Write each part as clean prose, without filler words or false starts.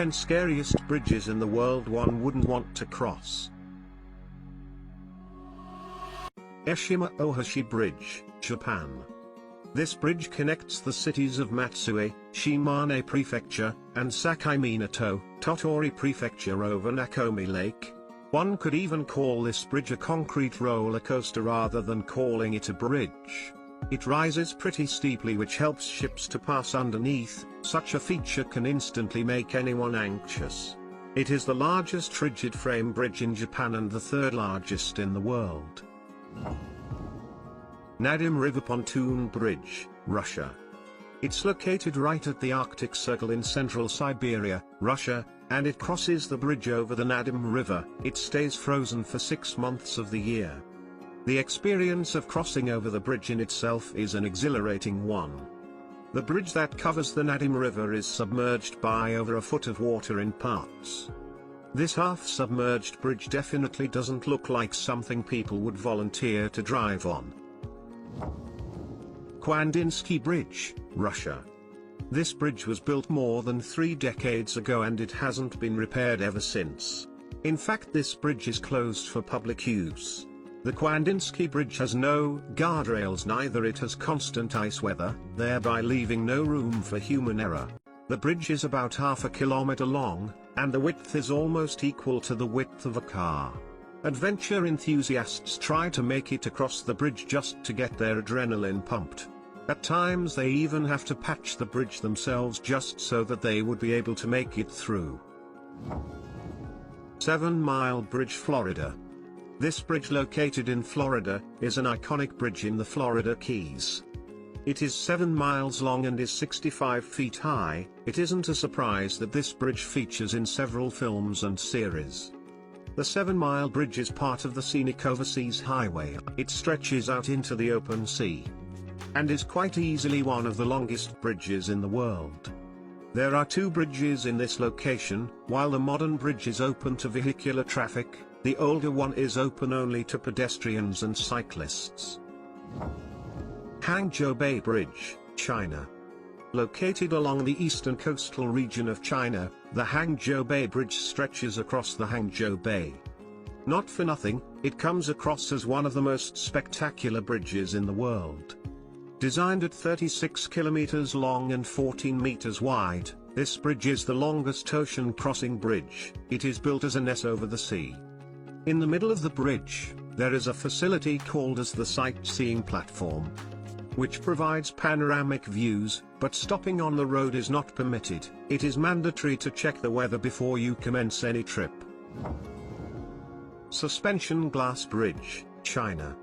10 scariest bridges in the world one wouldn't want to cross. Eshima-Ohashi Bridge, Japan. This bridge connects the cities of Matsue, Shimane Prefecture, and Sakaiminato, Tottori Prefecture over Nakomi Lake. One could even call this bridge a concrete roller coaster rather than calling it a bridge. It rises pretty steeply, which helps ships to pass underneath. Such a feature can instantly make anyone anxious. It is the largest rigid frame bridge in Japan and the third largest in the world. Nadim River Pontoon Bridge, Russia. It's located right at the Arctic Circle in central Siberia, Russia, and it crosses the bridge over the Nadim River. It stays frozen for 6 months of the year. The experience of crossing over the bridge in itself is an exhilarating one. The bridge that covers the Nadim River is submerged by over a foot of water in parts. This half-submerged bridge definitely doesn't look like something people would volunteer to drive on. Kandinsky Bridge, Russia. This bridge was built more than 3 decades ago and it hasn't been repaired ever since. In fact, this bridge is closed for public use. The Kandinsky Bridge has no guardrails, neither it has constant ice weather, thereby leaving no room for human error. The bridge is about half a kilometer long, and the width is almost equal to the width of a car. Adventure enthusiasts try to make it across the bridge just to get their adrenaline pumped. At times they even have to patch the bridge themselves just so that they would be able to make it through. 7 Mile Bridge, Florida. This bridge, located in Florida, is an iconic bridge in the Florida Keys. It is 7 miles long and is 65 feet high. It isn't a surprise that this bridge features in several films and series. The 7 Mile Bridge is part of the scenic Overseas Highway. It stretches out into the open sea and is quite easily one of the longest bridges in the world. There are 2 bridges in this location. While the modern bridge is open to vehicular traffic, the older one is open only to pedestrians and cyclists. Hangzhou Bay Bridge, China. Located along the eastern coastal region of China, the Hangzhou Bay Bridge stretches across the Hangzhou Bay. Not for nothing, it comes across as one of the most spectacular bridges in the world. Designed at 36 kilometers long and 14 meters wide, this bridge is the longest ocean crossing bridge. It is built as an S over the sea. In the middle of the bridge, there is a facility called as the sightseeing platform, which provides panoramic views, but stopping on the road is not permitted. It is mandatory to check the weather before you commence any trip. Suspension Glass Bridge, China.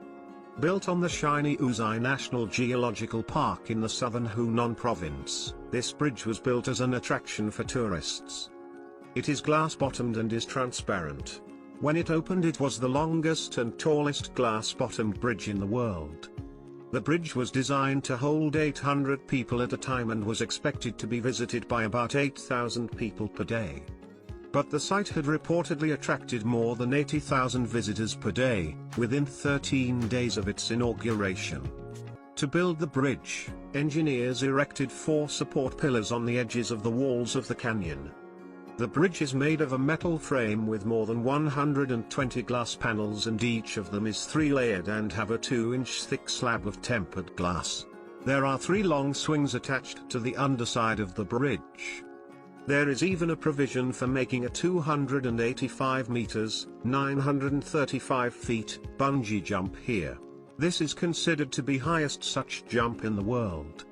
Built on the Shiny Uzai National Geological Park in the southern Hunan province, this bridge was built as an attraction for tourists. It is glass-bottomed and is transparent. When it opened, it was the longest and tallest glass-bottomed bridge in the world. The bridge was designed to hold 800 people at a time and was expected to be visited by about 8,000 people per day. But the site had reportedly attracted more than 80,000 visitors per day, within 13 days of its inauguration. To build the bridge, engineers erected 4 support pillars on the edges of the walls of the canyon. The bridge is made of a metal frame with more than 120 glass panels, and each of them is 3-layered and have a 2-inch thick slab of tempered glass. There are 3 long swings attached to the underside of the bridge. There is even a provision for making a 285 meters, 935 feet, bungee jump here. This is considered to be highest such jump in the world.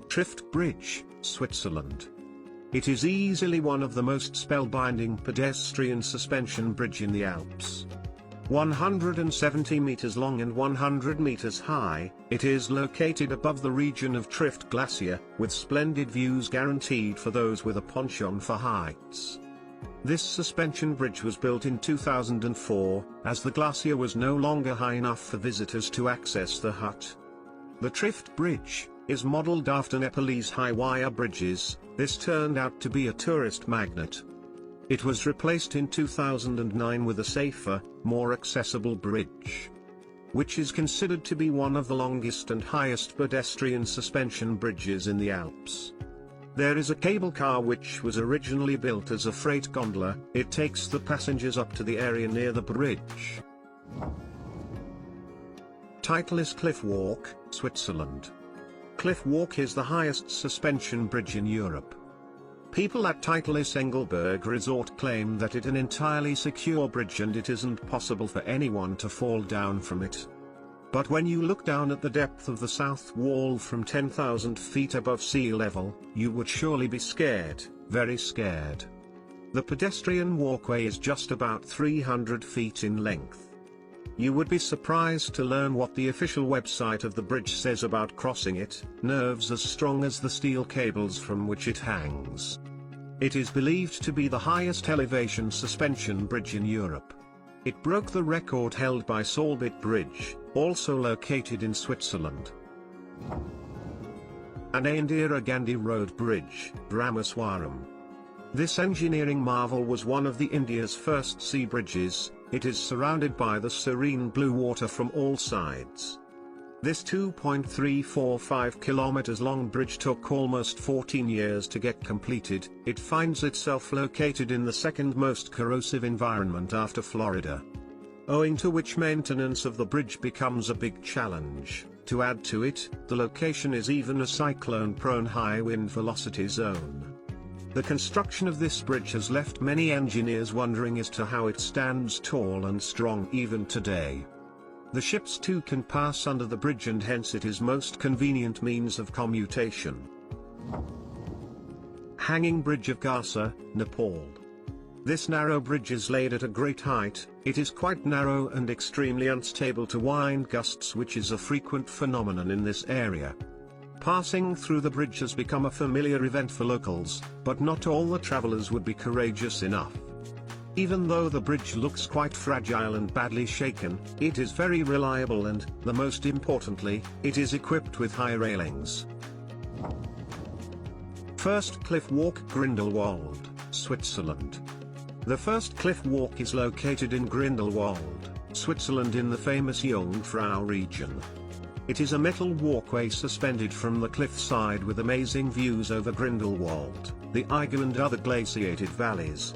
Trift Bridge, Switzerland. It is easily one of the most spellbinding pedestrian suspension bridge in the Alps. 170 meters long and 100 meters high, it is located above the region of Trift Glacier, with splendid views guaranteed for those with a penchant for heights. This suspension bridge was built in 2004, as the glacier was no longer high enough for visitors to access the hut. The Trift Bridge is modeled after Nepalese high-wire bridges. This turned out to be a tourist magnet. It was replaced in 2009 with a safer, more accessible bridge, which is considered to be one of the longest and highest pedestrian suspension bridges in the Alps. There is a cable car which was originally built as a freight gondola. It takes the passengers up to the area near the bridge. Titleist Cliff Walk, Switzerland. Cliff Walk is the highest suspension bridge in Europe. People at Titleist Engelberg Resort claim that it's an entirely secure bridge and it isn't possible for anyone to fall down from it. But when you look down at the depth of the south wall from 10,000 feet above sea level, you would surely be scared, very scared. The pedestrian walkway is just about 300 feet in length. You would be surprised to learn what the official website of the bridge says about crossing it: nerves as strong as the steel cables from which it hangs. It is believed to be the highest elevation suspension bridge in Europe. It broke the record held by Solbit Bridge, also located in Switzerland. An Indira Gandhi Road Bridge, Rameswaram. This engineering marvel was one of the India's first sea bridges. It is surrounded by the serene blue water from all sides. This 2.345 kilometers long bridge took almost 14 years to get completed. It finds itself located in the second most corrosive environment after Florida, owing to which maintenance of the bridge becomes a big challenge. To add to it, the location is even a cyclone-prone high wind velocity zone. The construction of this bridge has left many engineers wondering as to how it stands tall and strong even today. The ships too can pass under the bridge and hence it is most convenient means of commutation. Hanging Bridge of Garsa, Nepal. This narrow bridge is laid at a great height. It is quite narrow and extremely unstable to wind gusts, which is a frequent phenomenon in this area. Passing through the bridge has become a familiar event for locals, but not all the travelers would be courageous enough. Even though the bridge looks quite fragile and badly shaken, it is very reliable and, the most importantly, it is equipped with high railings. First Cliff Walk, Grindelwald, Switzerland. The first cliff walk is located in Grindelwald, Switzerland in the famous Jungfrau region. It is a metal walkway suspended from the cliffside with amazing views over Grindelwald, the Eiger and other glaciated valleys.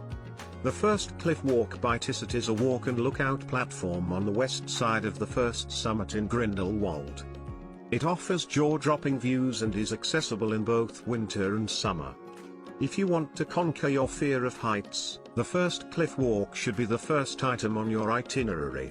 The first cliff walk by Tissot is a walk and lookout platform on the west side of the first summit in Grindelwald. It offers jaw-dropping views and is accessible in both winter and summer. If you want to conquer your fear of heights, the first cliff walk should be the first item on your itinerary.